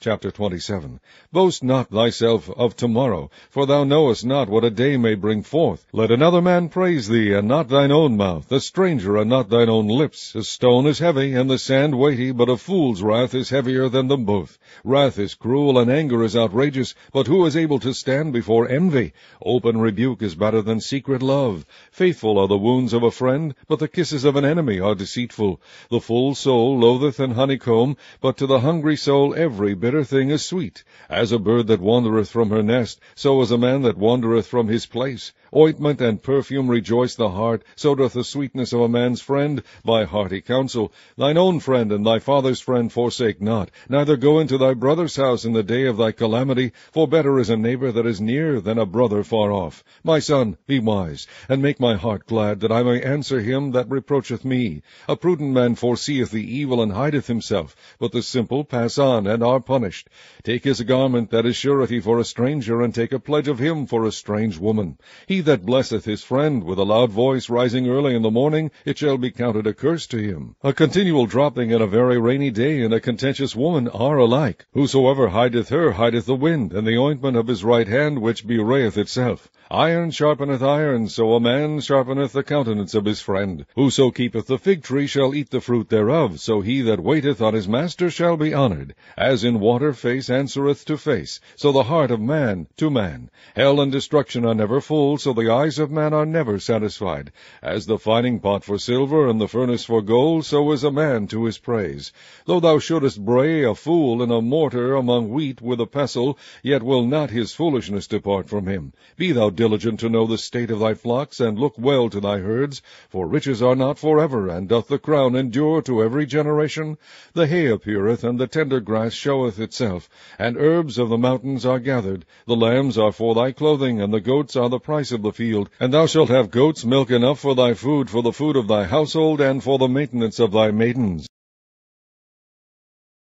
Chapter 27. Boast not thyself of tomorrow, for thou knowest not what a day may bring forth. Let another man praise thee, and not thine own mouth, a stranger, and not thine own lips. A stone is heavy, and the sand weighty, but a fool's wrath is heavier than them both. Wrath is cruel, and anger is outrageous, but who is able to stand before envy? Open rebuke is better than secret love. Faithful are the wounds of a friend, but the kisses of an enemy are deceitful. The full soul loatheth an honeycomb, but to the hungry soul every bitter thing is sweet. As a bird that wandereth from her nest, so is a man that wandereth from his place. Ointment and perfume rejoice the heart, so doth the sweetness of a man's friend by hearty counsel. Thine own friend and thy father's friend forsake not, neither go into thy brother's house in the day of thy calamity, for better is a neighbor that is near than a brother far off. My son, be wise, and make my heart glad, that I may answer him that reproacheth me. A prudent man foreseeth the evil and hideth himself, but the simple pass on and are punished. Take his garment that is surety for a stranger, and take a pledge of him for a strange woman. He that blesseth his friend with a loud voice rising early in the morning, it shall be counted a curse to him. A continual dropping in a very rainy day and a contentious woman are alike. Whosoever hideth her hideth the wind, and the ointment of his right hand which bewrayeth itself. Iron sharpeneth iron, so a man sharpeneth the countenance of his friend. Whoso keepeth the fig tree shall eat the fruit thereof, so he that waiteth on his master shall be honored. As in water face answereth to face, so the heart of man to man. Hell and destruction are never full, so the eyes of man are never satisfied. As the fining pot for silver and the furnace for gold, so is a man to his praise. Though thou shouldest bray a fool in a mortar among wheat with a pestle, yet will not his foolishness depart from him. Be thou diligent to know the state of thy flocks, and look well to thy herds, for riches are not forever, and doth the crown endure to every generation? The hay appeareth, and the tender grass showeth itself, and herbs of the mountains are gathered. The lambs are for thy clothing, and the goats are the price of the field. And thou shalt have goats' milk enough for thy food, for the food of thy household, and for the maintenance of thy maidens.